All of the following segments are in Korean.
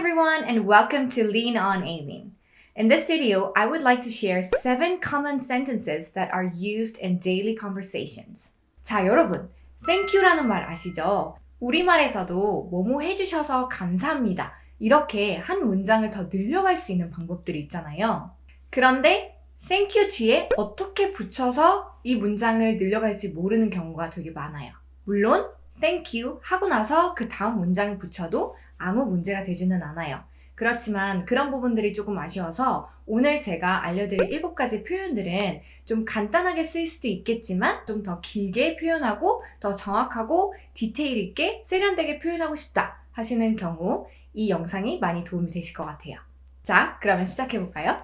everyone and welcome to Lean On Aileen. In this video, I would like to share 7 common sentences that are used in daily conversations. 자, 여러분, thank you라는 말 아시죠? 우리말에서도 뭐뭐 해주셔서 감사합니다. 이렇게 한 문장을 더 늘려갈 수 있는 방법들이 있잖아요. 그런데 thank you 뒤에 어떻게 붙여서 이 문장을 늘려갈지 모르는 경우가 되게 많아요. 물론 thank you 하고 나서 그 다음 문장을 붙여도 아무 문제가 되지는 않아요. 그렇지만 그런 부분들이 조금 아쉬워서 오늘 제가 알려드릴 7가지 표현들은 좀 간단하게 쓸 수도 있겠지만 좀 더 길게 표현하고 더 정확하고 디테일 있게 세련되게 표현하고 싶다 하시는 경우 이 영상이 많이 도움이 되실 것 같아요. 자, 그러면 시작해볼까요?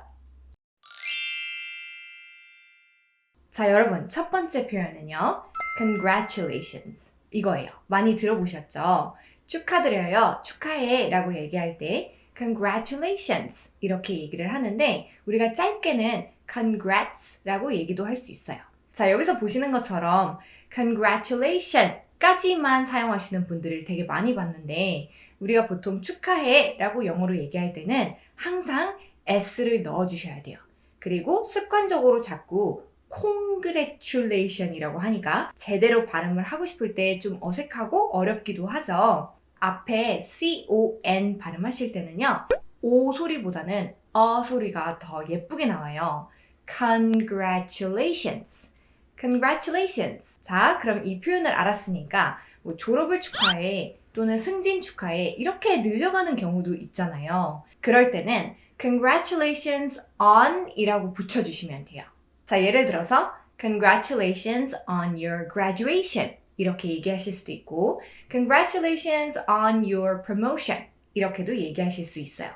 자, 여러분, 첫 번째 표현은요. Congratulations. 이거예요. 많이 들어보셨죠? 축하드려요. 축하해 라고 얘기할 때 Congratulations 이렇게 얘기를 하는데 우리가 짧게는 Congrats 라고 얘기도 할 수 있어요. 자, 여기서 보시는 것처럼 Congratulation 까지만 사용하시는 분들을 되게 많이 봤는데 우리가 보통 축하해 라고 영어로 얘기할 때는 항상 S를 넣어주셔야 돼요. 그리고 습관적으로 자꾸 Congratulation이라고 하니까 제대로 발음을 하고 싶을 때 좀 어색하고 어렵기도 하죠. 앞에 C-O-N 발음하실 때는요. O 소리보다는 어 소리가 더 예쁘게 나와요. Congratulations. Congratulations. 자, 그럼 이 표현을 알았으니까 뭐 졸업을 축하해 또는 승진 축하해 이렇게 늘려가는 경우도 있잖아요. 그럴 때는 Congratulations on 이라고 붙여주시면 돼요. 자, 예를 들어서 Congratulations on your graduation 이렇게 얘기하실 수도 있고 Congratulations on your promotion 이렇게도 얘기하실 수 있어요.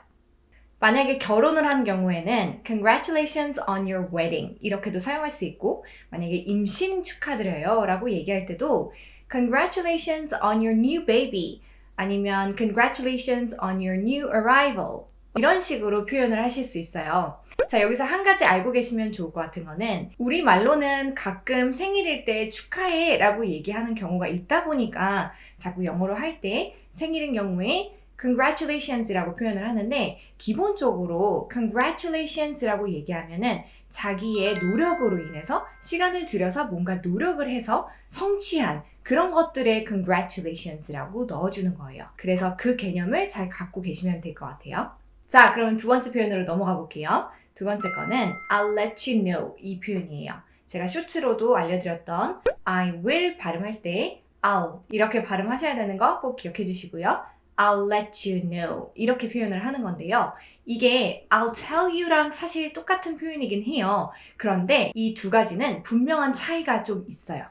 만약에 결혼을 한 경우에는 Congratulations on your wedding 이렇게도 사용할 수 있고 만약에 임신 축하드려요 라고 얘기할 때도 Congratulations on your new baby 아니면 Congratulations on your new arrival 이런 식으로 표현을 하실 수 있어요. 자, 여기서 한 가지 알고 계시면 좋을 것 같은 거는 우리말로는 가끔 생일일 때 축하해 라고 얘기하는 경우가 있다 보니까 자꾸 영어로 할 때 생일인 경우에 Congratulations 라고 표현을 하는데 기본적으로 Congratulations 라고 얘기하면은 자기의 노력으로 인해서 시간을 들여서 뭔가 노력을 해서 성취한 그런 것들의 Congratulations 라고 넣어주는 거예요. 그래서 그 개념을 잘 갖고 계시면 될 것 같아요. 자, 그럼 두 번째 표현으로 넘어가 볼게요. 두 번째 거는 I'll let you know 이 표현이에요. 제가 쇼츠로도 알려드렸던 I will 발음할 때 I'll 이렇게 발음하셔야 되는 거 꼭 기억해 주시고요. I'll let you know 이렇게 표현을 하는 건데요. 이게 I'll tell you랑 사실 똑같은 표현이긴 해요. 그런데 이 두 가지는 분명한 차이가 좀 있어요.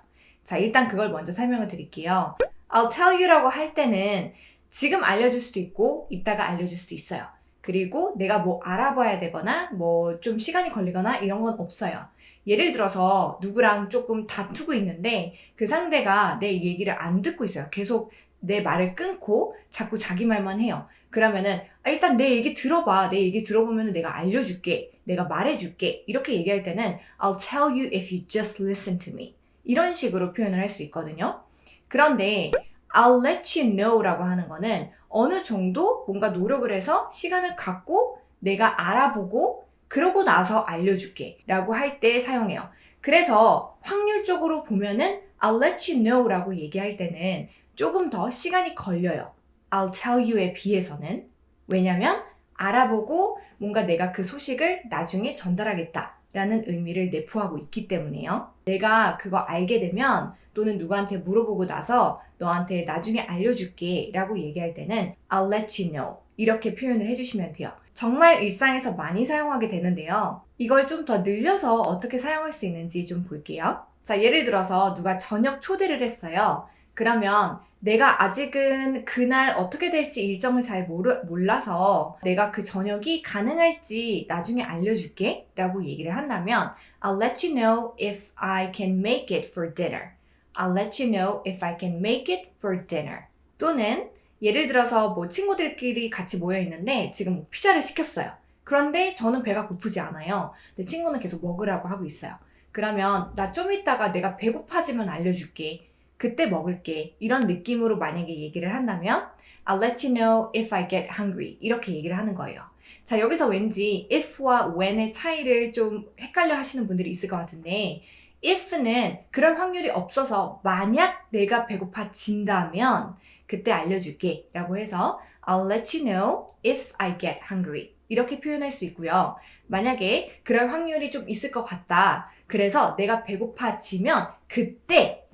자, 일단 그걸 먼저 설명을 드릴게요. I'll tell you라고 할 때는 지금 알려줄 수도 있고 이따가 알려줄 수도 있어요. 그리고 내가 뭐 알아봐야 되거나 뭐 좀 시간이 걸리거나 이런 건 없어요. 예를 들어서 누구랑 조금 다투고 있는데 그 상대가 내 얘기를 안 듣고 있어요. 계속 내 말을 끊고 자꾸 자기 말만 해요. 그러면은 일단 내 얘기 들어봐. 내 얘기 들어보면 내가 알려줄게. 내가 말해줄게. 이렇게 얘기할 때는 I'll tell you if you just listen to me. 이런 식으로 표현을 할 수 있거든요. 그런데 I'll let you know 라고 하는 거는 어느 정도 뭔가 노력을 해서 시간을 갖고 내가 알아보고 그러고 나서 알려줄게 라고 할 때 사용해요. 그래서 확률적으로 보면은 I'll let you know 라고 얘기할 때는 조금 더 시간이 걸려요. I'll tell you에 비해서는. 왜냐면 알아보고 뭔가 내가 그 소식을 나중에 전달하겠다 라는 의미를 내포하고 있기 때문에요. 내가 그거 알게 되면 또는 누구한테 물어보고 나서 너한테 나중에 알려줄게 라고 얘기할 때는 I'll let you know 이렇게 표현을 해주시면 돼요. 정말 일상에서 많이 사용하게 되는데요. 이걸 좀 더 늘려서 어떻게 사용할 수 있는지 좀 볼게요. 자, 예를 들어서 누가 저녁 초대를 했어요. 그러면 내가 아직은 그날 어떻게 될지 일정을 잘 몰라서 내가 그 저녁이 가능할지 나중에 알려줄게 라고 얘기를 한다면 I'll let you know if I can make it for dinner. I'll let you know if I can make it for dinner. 또는 예를 들어서 뭐 친구들끼리 같이 모여 있는데 지금 피자를 시켰어요. 그런데 저는 배가 고프지 않아요. 내 친구는 계속 먹으라고 하고 있어요. 그러면 나 좀 이따가 내가 배고파지면 알려줄게. 그때 먹을게. 이런 느낌으로 만약에 얘기를 한다면 I'll let you know if I get hungry. 이렇게 얘기를 하는 거예요. 자, 여기서 왠지 if와 when의 차이를 좀 헷갈려 하시는 분들이 있을 것 같은데 if는 그럴 확률이 없어서 만약 내가 배고파진다면 그때 알려줄게 라고 해서 I'll let you know if I get hungry. 이렇게 표현할 수 있고요. 만약에 그럴 확률이 좀 있을 것 같다. 그래서 내가 배고파지면 그때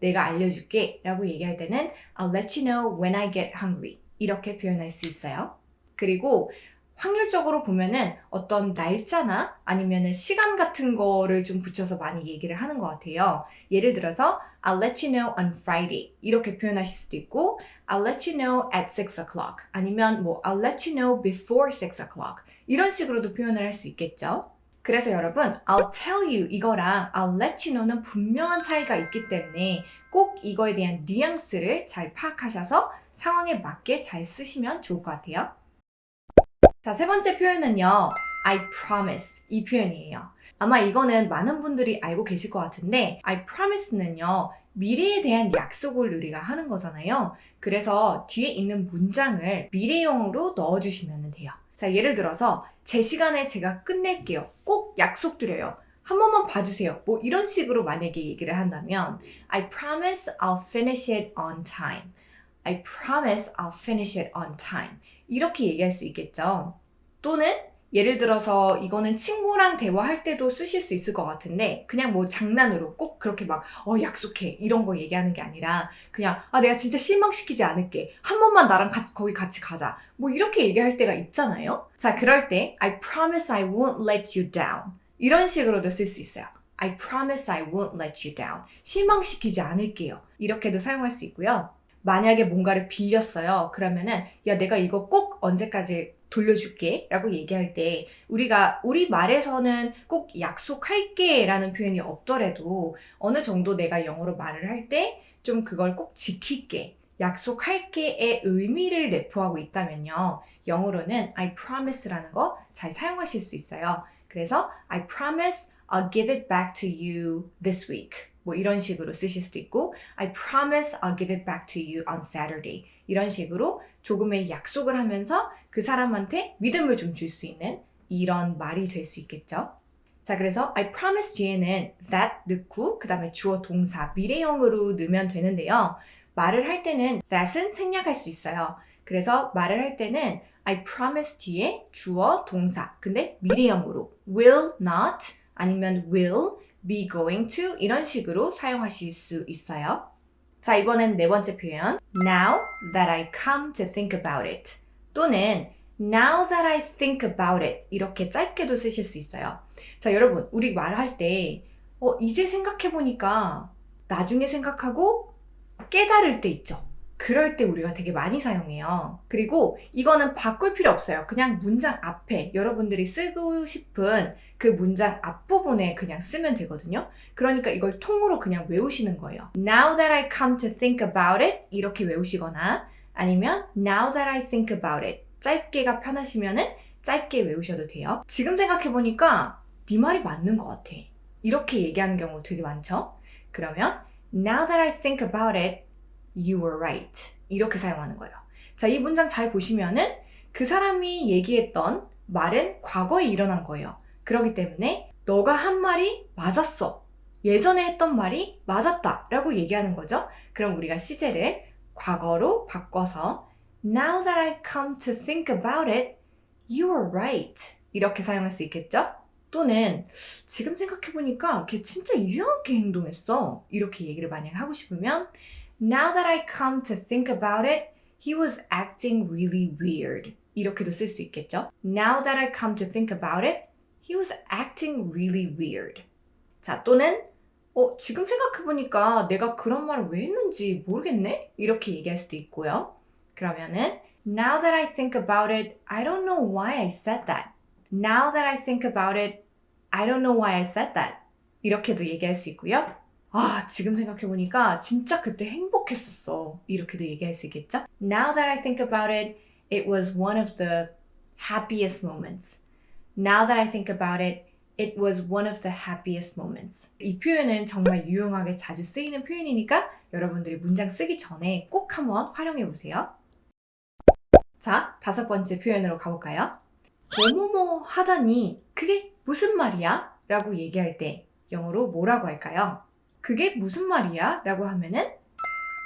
내가 알려줄게 라고 얘기할 때는 I'll let you know when I get hungry. 이렇게 표현할 수 있어요. 그리고 확률적으로 보면은 어떤 날짜나 아니면은 시간 같은 거를 좀 붙여서 많이 얘기를 하는 것 같아요. 예를 들어서 I'll let you know on Friday 이렇게 표현하실 수도 있고 I'll let you know at 6 o'clock 아니면 뭐 I'll let you know before 6 o'clock 이런 식으로도 표현을 할 수 있겠죠. 그래서 여러분 I'll tell you 이거랑 I'll let you know는 분명한 차이가 있기 때문에 꼭 이거에 대한 뉘앙스를 잘 파악하셔서 상황에 맞게 잘 쓰시면 좋을 것 같아요. 자, 세 번째 표현은요. I promise 이 표현이에요. 아마 이거는 많은 분들이 알고 계실 것 같은데 I promise는요. 미래에 대한 약속을 우리가 하는 거잖아요. 그래서 뒤에 있는 문장을 미래형으로 넣어주시면 돼요. 자, 예를 들어서 제 시간에 제가 끝낼게요. 꼭 약속드려요. 한 번만 봐주세요. 뭐 이런 식으로 만약에 얘기를 한다면 I promise I'll finish it on time. I promise I'll finish it on time. 이렇게 얘기할 수 있겠죠. 또는 예를 들어서 이거는 친구랑 대화할 때도 쓰실 수 있을 것 같은데 그냥 뭐 장난으로 꼭 그렇게 막 약속해 이런 거 얘기하는 게 아니라 그냥 내가 진짜 실망시키지 않을게. 한 번만 나랑 거기 같이 가자. 뭐 이렇게 얘기할 때가 있잖아요. 자, 그럴 때 I promise I won't let you down. 이런 식으로도 쓸 수 있어요. I promise I won't let you down. 실망시키지 않을게요. 이렇게도 사용할 수 있고요. 만약에 뭔가를 빌렸어요. 그러면은 야 내가 이거 꼭 언제까지 돌려줄게 라고 얘기할 때 우리가 우리 말에서는 꼭 약속할게 라는 표현이 없더라도 어느 정도 내가 영어로 말을 할 때 좀 그걸 꼭 지킬게 약속할게의 의미를 내포하고 있다면요. 영어로는 I promise라는 거 잘 사용하실 수 있어요. 그래서 I promise I'll give it back to you this week. 뭐 이런 식으로 쓰실 수도 있고 I promise I'll give it back to you on Saturday. 이런 식으로 조금의 약속을 하면서 그 사람한테 믿음을 좀 줄 수 있는 이런 말이 될 수 있겠죠. 자, 그래서 I promise 뒤에는 that 넣고 그 다음에 주어 동사 미래형으로 넣으면 되는데요. 말을 할 때는 that은 생략할 수 있어요. 그래서 말을 할 때는 I promise 뒤에 주어 동사 근데 미래형으로 will not 아니면 will be going to 이런 식으로 사용하실 수 있어요. 자, 이번엔 네 번째 표현 Now that I come to think about it 또는 Now that I think about it 이렇게 짧게도 쓰실 수 있어요. 자, 여러분 우리 말할 때 이제 생각해보니까 나중에 생각하고 깨달을 때 있죠. 그럴 때 우리가 되게 많이 사용해요. 그리고 이거는 바꿀 필요 없어요. 그냥 문장 앞에 여러분들이 쓰고 싶은 그 문장 앞부분에 그냥 쓰면 되거든요. 그러니까 이걸 통으로 그냥 외우시는 거예요. Now that I come to think about it 이렇게 외우시거나 아니면 Now that I think about it 짧게가 편하시면은 짧게 외우셔도 돼요. 지금 생각해보니까 네 말이 맞는 것 같아. 이렇게 얘기하는 경우 되게 많죠? 그러면 Now that I think about it You were right. 이렇게 사용하는 거예요. 자, 이 문장 잘 보시면은 그 사람이 얘기했던 말은 과거에 일어난 거예요. 그렇기 때문에 너가 한 말이 맞았어. 예전에 했던 말이 맞았다 라고 얘기하는 거죠. 그럼 우리가 시제를 과거로 바꿔서 Now that I come to think about it, you were right. 이렇게 사용할 수 있겠죠? 또는 지금 생각해보니까 걔 진짜 이상하게 행동했어. 이렇게 얘기를 만약 하고 싶으면 Now that I come to think about it, he was acting really weird. 이렇게도 쓸 수 있겠죠? Now that I come to think about it, he was acting really weird. 자, 또는 지금 생각해보니까 내가 그런 말을 왜 했는지 모르겠네? 이렇게 얘기할 수도 있고요. 그러면은 Now that I think about it, I don't know why I said that. Now that I think about it, I don't know why I said that. 이렇게도 얘기할 수 있고요. 지금 생각해보니까 진짜 그때 행복했었어. 이렇게도 얘기할 수 있겠죠? Now that I think about it, it was one of the happiest moments. Now that I think about it, it was one of the happiest moments. 이 표현은 정말 유용하게 자주 쓰이는 표현이니까 여러분들이 문장 쓰기 전에 꼭 한번 활용해 보세요. 자, 5번째 표현으로 가볼까요? 뭐뭐뭐 하다니 그게 무슨 말이야? 라고 얘기할 때 영어로 뭐라고 할까요? 그게 무슨 말이야? 라고 하면은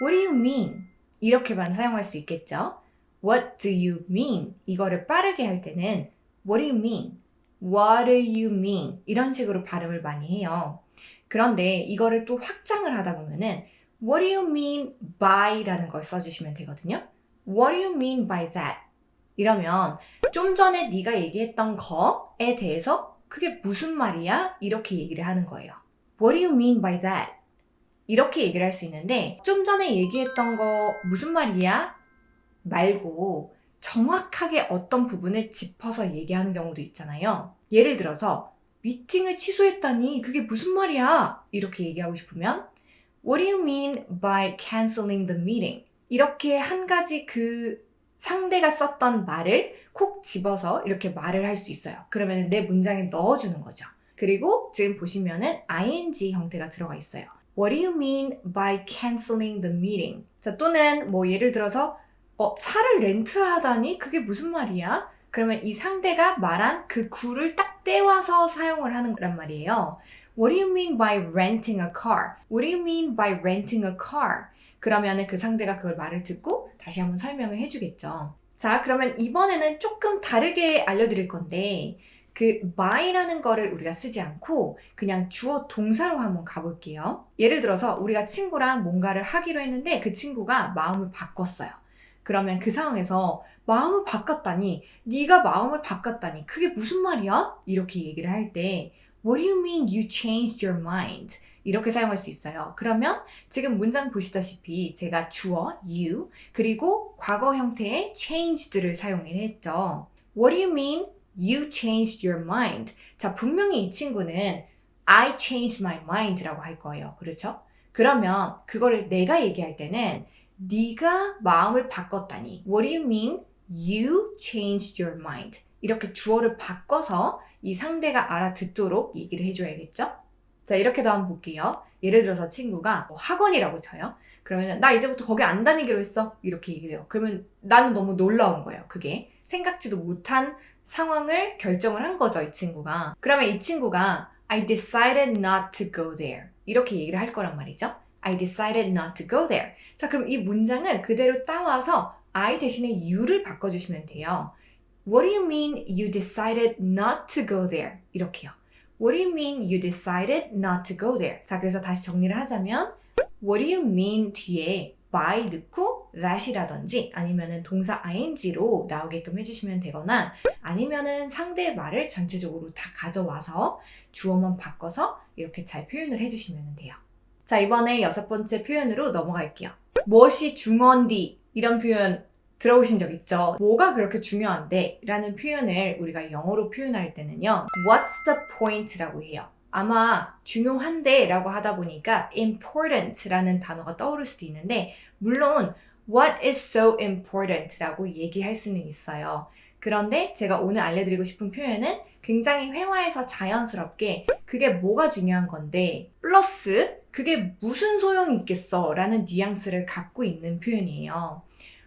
What do you mean? 이렇게만 사용할 수 있겠죠? What do you mean? 이거를 빠르게 할 때는 What do you mean? What do you mean? 이런 식으로 발음을 많이 해요. 그런데 이거를 또 확장을 하다 보면은 What do you mean by? 라는 걸 써주시면 되거든요. What do you mean by that? 이러면 좀 전에 네가 얘기했던 거에 대해서 그게 무슨 말이야? 이렇게 얘기를 하는 거예요. What do you mean by that? 이렇게 얘기를 할 수 있는데 좀 전에 얘기했던 거 무슨 말이야? 말고 정확하게 어떤 부분을 짚어서 얘기하는 경우도 있잖아요. 예를 들어서 미팅을 취소했다니 그게 무슨 말이야? 이렇게 얘기하고 싶으면 What do you mean by canceling the meeting? 이렇게 한 가지 그 상대가 썼던 말을 콕 집어서 이렇게 말을 할 수 있어요. 그러면 내 문장에 넣어주는 거죠. 그리고 지금 보시면은 ing 형태가 들어가 있어요. What do you mean by canceling the meeting? 자, 또는 뭐 예를 들어서 차를 렌트하다니 그게 무슨 말이야? 그러면 이 상대가 말한 그 구를 딱 떼와서 사용을 하는 거란 말이에요. What do you mean by renting a car? What do you mean by renting a car? 그러면 그 상대가 그걸 말을 듣고 다시 한번 설명을 해주겠죠. 자, 그러면 이번에는 조금 다르게 알려드릴 건데 그 by라는 거를 우리가 쓰지 않고 그냥 주어 동사로 한번 가볼게요. 예를 들어서 우리가 친구랑 뭔가를 하기로 했는데 그 친구가 마음을 바꿨어요. 그러면 그 상황에서 마음을 바꿨다니, 네가 마음을 바꿨다니 그게 무슨 말이야? 이렇게 얘기를 할 때 What do you mean you changed your mind? 이렇게 사용할 수 있어요. 그러면 지금 문장 보시다시피 제가 주어, you, 그리고 과거 형태의 changed를 사용했죠. What do you mean you changed your mind? 자, 분명히 이 친구는 I changed my mind라고 할 거예요. 그렇죠? 그러면 그거를 내가 얘기할 때는 네가 마음을 바꿨다니 What do you mean you changed your mind? 이렇게 주어를 바꿔서 이 상대가 알아듣도록 얘기를 해줘야겠죠? 자, 이렇게도 한번 볼게요. 예를 들어서 친구가 학원이라고 쳐요. 그러면 나 이제부터 거기 안 다니기로 했어. 이렇게 얘기를 해요. 그러면 나는 너무 놀라운 거예요. 그게 생각지도 못한 상황을 결정을 한 거죠, 이 친구가. 그러면 이 친구가 I decided not to go there. 이렇게 얘기를 할 거란 말이죠. I decided not to go there. 자, 그럼 이 문장을 그대로 따와서 I 대신에 you를 바꿔주시면 돼요. What do you mean you decided not to go there? 이렇게요. What do you mean you decided not to go there? 자, 그래서 다시 정리를 하자면 What do you mean 뒤에 by 넣고 that이라든지 아니면은 동사 ing로 나오게끔 해주시면 되거나 아니면은 상대의 말을 전체적으로 다 가져와서 주어만 바꿔서 이렇게 잘 표현을 해주시면 돼요. 자, 이번에 6번째 표현으로 넘어갈게요. 무엇이 중요한디? 이런 표현 들어보신 적 있죠? 뭐가 그렇게 중요한데? 라는 표현을 우리가 영어로 표현할 때는요. What's the point? 라고 해요. 아마 중요한데 라고 하다 보니까 important 라는 단어가 떠오를 수도 있는데 물론 what is so important 라고 얘기할 수는 있어요. 그런데 제가 오늘 알려드리고 싶은 표현은 굉장히 회화에서 자연스럽게 그게 뭐가 중요한 건데 플러스 그게 무슨 소용이 있겠어 라는 뉘앙스를 갖고 있는 표현이에요.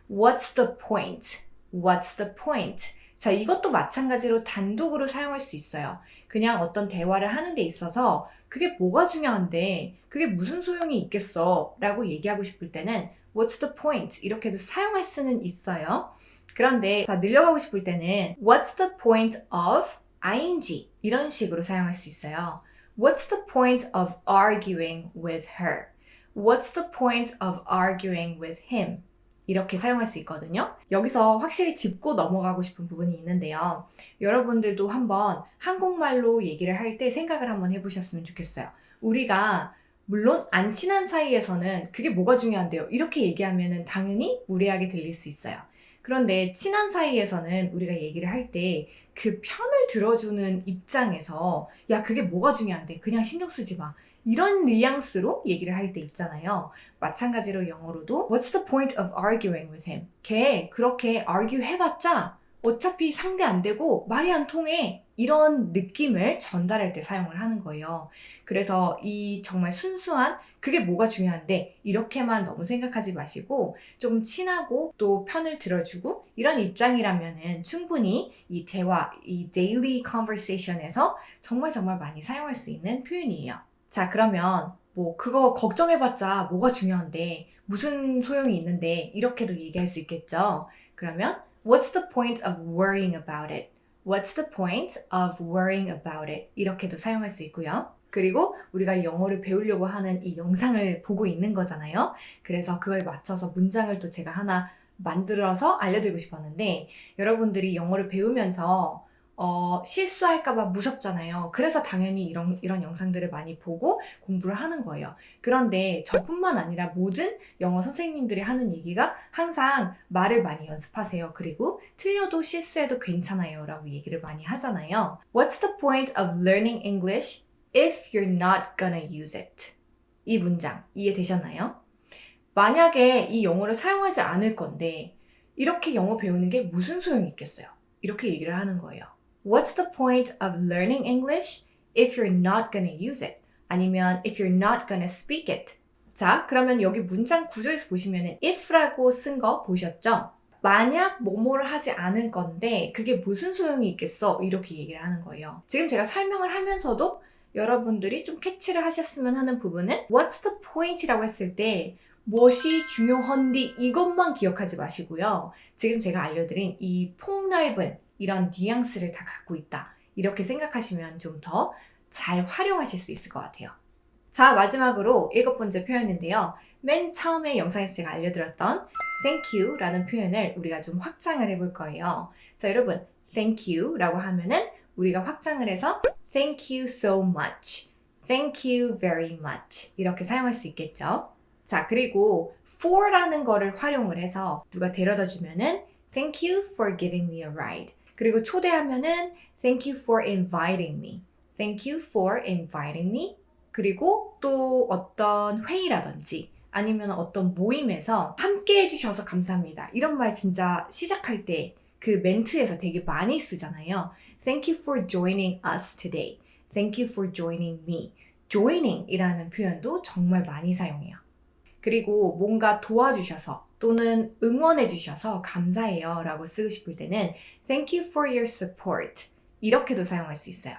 What's the point? What's the point? 자, 이것도 마찬가지로 단독으로 사용할 수 있어요. 그냥 어떤 대화를 하는 데 있어서 그게 뭐가 중요한데 그게 무슨 소용이 있겠어 라고 얘기하고 싶을 때는 What's the point? 이렇게도 사용할 수는 있어요. 그런데 자, 늘려가고 싶을 때는 What's the point of ing? 이런 식으로 사용할 수 있어요. What's the point of arguing with her? What's the point of arguing with him? 이렇게 사용할 수 있거든요. 여기서 확실히 짚고 넘어가고 싶은 부분이 있는데요. 여러분들도 한번 한국말로 얘기를 할 때 생각을 한번 해보셨으면 좋겠어요. 우리가 물론 안 친한 사이에서는 그게 뭐가 중요한데요. 이렇게 얘기하면 당연히 무례하게 들릴 수 있어요. 그런데 친한 사이에서는 우리가 얘기를 할 때 그 편을 들어주는 입장에서 야, 그게 뭐가 중요한데 그냥 신경 쓰지 마. 이런 뉘앙스로 얘기를 할 때 있잖아요. 마찬가지로 영어로도 What's the point of arguing with him? 걔 그렇게 argue 해봤자 어차피 상대 안 되고 말이 안 통해. 이런 느낌을 전달할 때 사용을 하는 거예요. 그래서 이 정말 순수한 그게 뭐가 중요한데 이렇게만 너무 생각하지 마시고 좀 친하고 또 편을 들어주고 이런 입장이라면은 충분히 이 대화, 이 daily conversation에서 정말 많이 사용할 수 있는 표현이에요. 자, 그러면 뭐 그거 걱정해봤자 뭐가 중요한데 무슨 소용이 있는데 이렇게도 얘기할 수 있겠죠. 그러면 What's the point of worrying about it? What's the point of worrying about it? 이렇게도 사용할 수 있고요. 그리고 우리가 영어를 배우려고 하는 이 영상을 보고 있는 거잖아요. 그래서 그걸 맞춰서 문장을 또 제가 하나 만들어서 알려드리고 싶었는데 여러분들이 영어를 배우면서 실수할까봐 무섭잖아요. 그래서 당연히 이런 영상들을 많이 보고 공부를 하는 거예요. 그런데 저뿐만 아니라 모든 영어 선생님들이 하는 얘기가 항상 말을 많이 연습하세요. 그리고 틀려도 실수해도 괜찮아요. 라고 얘기를 많이 하잖아요. What's the point of learning English if you're not gonna use it? 이 문장 이해되셨나요? 만약에 이 영어를 사용하지 않을 건데 이렇게 영어 배우는 게 무슨 소용이 있겠어요? 이렇게 얘기를 하는 거예요. What's the point of learning English if you're not gonna use it? 아니면 if you're not gonna speak it? 자, 그러면 여기 문장 구조에서 보시면은 if라고 쓴 거 보셨죠? 만약 뭐뭐를 하지 않을 건데 그게 무슨 소용이 있겠어? 이렇게 얘기를 하는 거예요. 지금 제가 설명을 하면서도 여러분들이 좀 캐치를 하셨으면 하는 부분은 What's the point이라고 했을 때 무엇이 중요한디 이것만 기억하지 마시고요. 지금 제가 알려드린 이 폭넓은 이런 뉘앙스를 다 갖고 있다. 이렇게 생각하시면 좀 더 잘 활용하실 수 있을 것 같아요. 자, 마지막으로 7번째 표현인데요. 맨 처음에 영상에서 제가 알려드렸던 thank you 라는 표현을 우리가 좀 확장을 해볼 거예요. 자, 여러분 thank you 라고 하면은 우리가 확장을 해서 thank you so much, thank you very much 이렇게 사용할 수 있겠죠. 자, 그리고 for라는 거를 활용을 해서 누가 데려다 주면은 thank you for giving me a ride. 그리고 초대하면은 thank you for inviting me. Thank you for inviting me. 그리고 또 어떤 회의라든지 아니면 어떤 모임에서 함께 해주셔서 감사합니다. 이런 말 진짜 시작할 때 그 멘트에서 되게 많이 쓰잖아요. Thank you for joining us today. Thank you for joining me. joining 이라는 표현도 정말 많이 사용해요. 그리고 뭔가 도와주셔서 또는 응원해주셔서 감사해요 라고 쓰고 싶을 때는 Thank you for your support 이렇게도 사용할 수 있어요.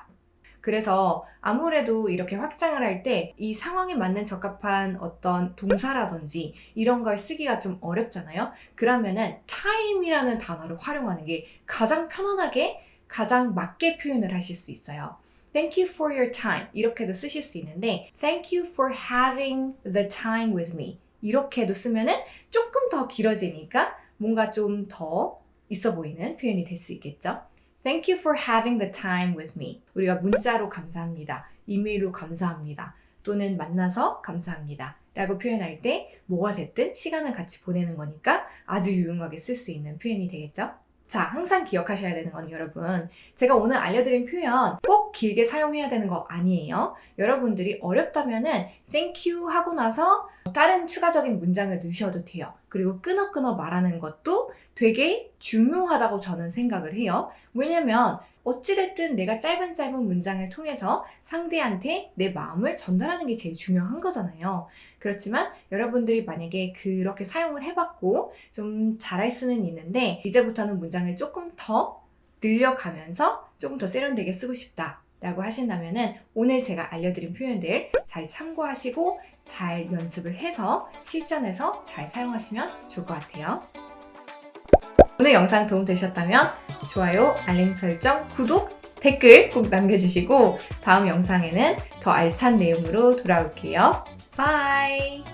그래서 아무래도 이렇게 확장을 할 때 이 상황에 맞는 적합한 어떤 동사라든지 이런 걸 쓰기가 좀 어렵잖아요. 그러면은 time이라는 단어를 활용하는 게 가장 편안하게 가장 맞게 표현을 하실 수 있어요. Thank you for your time 이렇게도 쓰실 수 있는데 Thank you for having the time with me 이렇게도 쓰면은 조금 더 길어지니까 뭔가 좀 더 있어 보이는 표현이 될 수 있겠죠. Thank you for having the time with me. 우리가 문자로 감사합니다. 이메일로 감사합니다. 또는 만나서 감사합니다. 라고 표현할 때 뭐가 됐든 시간을 같이 보내는 거니까 아주 유용하게 쓸 수 있는 표현이 되겠죠. 자, 항상 기억하셔야 되는 건 여러분, 제가 오늘 알려드린 표현 꼭 길게 사용해야 되는 거 아니에요. 여러분들이 어렵다면은 thank you 하고 나서 다른 추가적인 문장을 넣으셔도 돼요. 그리고 끊어 말하는 것도 되게 중요하다고 저는 생각을 해요. 왜냐면 어찌됐든 내가 짧은 문장을 통해서 상대한테 내 마음을 전달하는 게 제일 중요한 거잖아요. 그렇지만 여러분들이 만약에 그렇게 사용을 해봤고 좀 잘할 수는 있는데 이제부터는 문장을 조금 더 늘려가면서 조금 더 세련되게 쓰고 싶다 라고 하신다면은 오늘 제가 알려드린 표현들 잘 참고하시고 잘 연습을 해서 실전에서 잘 사용하시면 좋을 것 같아요. 오늘 영상 도움되셨다면 좋아요, 알림 설정, 구독, 댓글 꼭 남겨주시고 다음 영상에는 더 알찬 내용으로 돌아올게요. 바이!